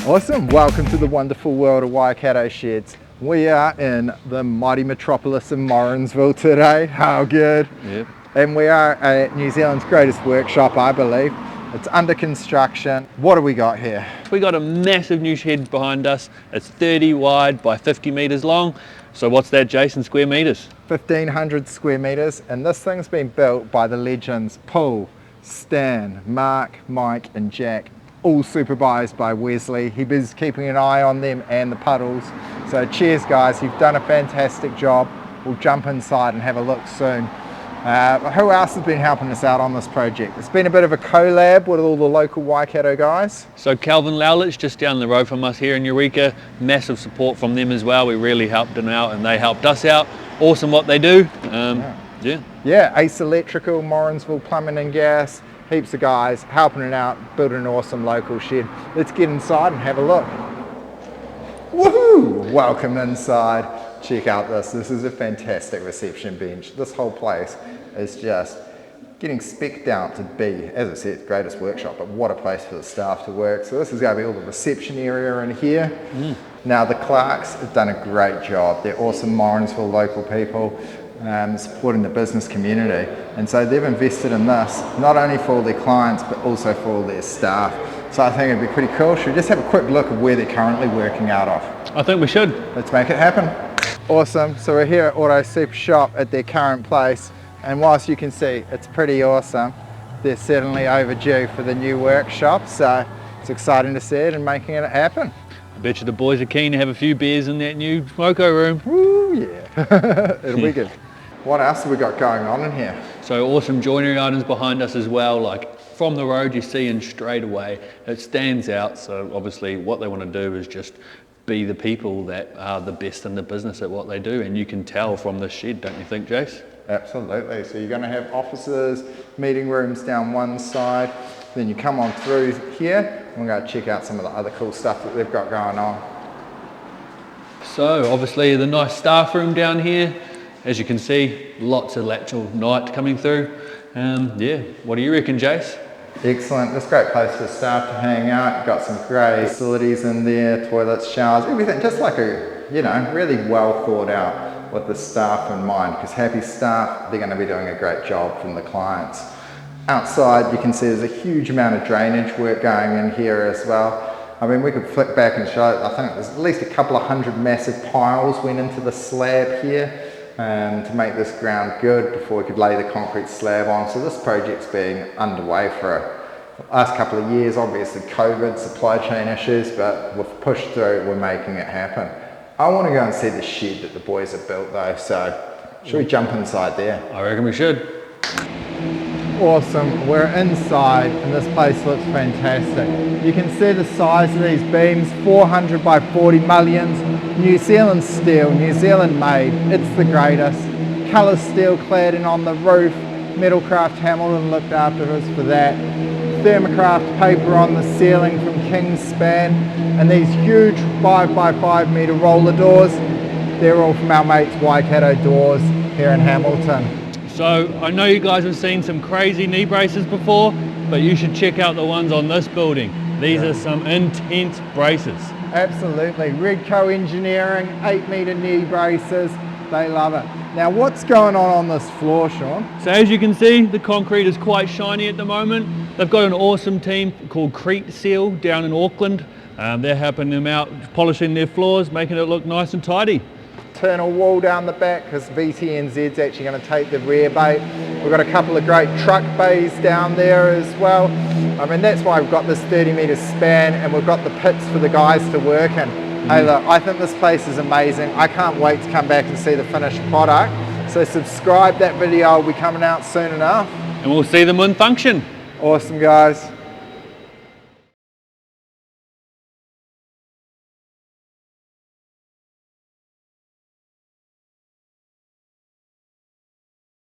Awesome, welcome to the wonderful world of Waikato Sheds. We are in the mighty metropolis of Morrinsville today. How good. Yep. And we are at New Zealand's greatest workshop, I believe. It's under construction. What do we got here? We got a massive new shed behind us. It's 30 wide by 50 metres long. So what's that, Jason, square metres? 1,500 square metres, and this thing's been built by the legends Paul, Stan, Mark, Mike and Jack, all supervised by Wesley. He was keeping an eye on them and the puddles. So cheers guys, you've done a fantastic job. We'll jump inside and have a look soon. Who else has been helping us out on this project? It's been a bit of a collab with all the local Waikato guys. So Calvin Lowlich, just down the road from us here in Eureka, massive support from them as well. We really helped them out and they helped us out. Awesome what they do. Yeah, Ace Electrical, Morrinsville Plumbing and Gas, heaps of guys helping it out, building an awesome local shed. Let's get inside and have a look. Woohoo! Welcome inside. Check out this. This is a fantastic reception bench. This whole place is just getting spec'd out to be, as I said, greatest workshop, but what a place for the staff to work. So this is going to be all the reception area in here. Now the Clarks have done a great job. They're awesome Morrinsville local people, supporting the business community. And so they've invested in this, not only for all their clients, but also for all their staff. So I think it'd be pretty cool. Should we just have a quick look at where they're currently working out of? I think we should. Let's make it happen. Awesome, so we're here at Autocip Shop at their current place, and whilst you can see it's pretty awesome, they're certainly overdue for the new workshop, so it's exciting to see it and making it happen. I bet you the boys are keen to have a few beers in that new smoko room. Woo, yeah, it'll be good. What else have we got going on in here? So awesome joinery items behind us as well, like from the road you see and straight away, it stands out. So obviously what they want to do is just be the people that are the best in the business at what they do, and you can tell from this shed, don't you think, Jace? Absolutely. So you're going to have offices, meeting rooms down one side, then you come on through here and we're going to check out some of the other cool stuff that they've got going on. So obviously the nice staff room down here, as you can see, lots of lateral night coming through. Yeah, what do you reckon, Jace? Excellent. It's a great place for staff to hang out. You've got some great facilities in there, toilets, showers, everything. Just like a, really well thought out with the staff in mind, because happy staff, they're going to be doing a great job from the clients. Outside, you can see there's a huge amount of drainage work going in here as well. I mean, we could flick back and show it. I think there's at least a couple of hundred massive piles went into the slab here to make this ground good before we could lay the concrete slab on. So this project's been underway for the last couple of years. Obviously COVID, supply chain issues, but we've pushed through, we're making it happen. I want to go and see the shed that the boys have built though, so should we jump inside there? I reckon we should. Awesome, we're inside and this place looks fantastic. You can see the size of these beams, 400 by 40 mullions, New Zealand steel, New Zealand made, it's the greatest. Colorsteel cladding on the roof, Metalcraft Hamilton looked after us for that. Thermocraft paper on the ceiling from Kingspan, and these huge 5 by 5 metre roller doors, they're all from our mates Waikato Doors here in Hamilton. So I know you guys have seen some crazy knee braces before, but you should check out the ones on this building. These are some intense braces. Absolutely, Redco Engineering, 8 metre knee braces, they love it. Now what's going on this floor, Sean? So as you can see, the concrete is quite shiny at the moment. They've got an awesome team called Colorsteel down in Auckland. They're helping them out, polishing their floors, making it look nice and tidy. Internal wall down the back because VTNZ's actually going to take the rear bay. We've got a couple of great truck bays down there as well. I mean, that's why we've got this 30 metre span and we've got the pits for the guys to work in. Hey look, I think this place is amazing. I can't wait to come back and see the finished product. So subscribe, that video will be coming out soon enough. And we'll see them in function. Awesome guys.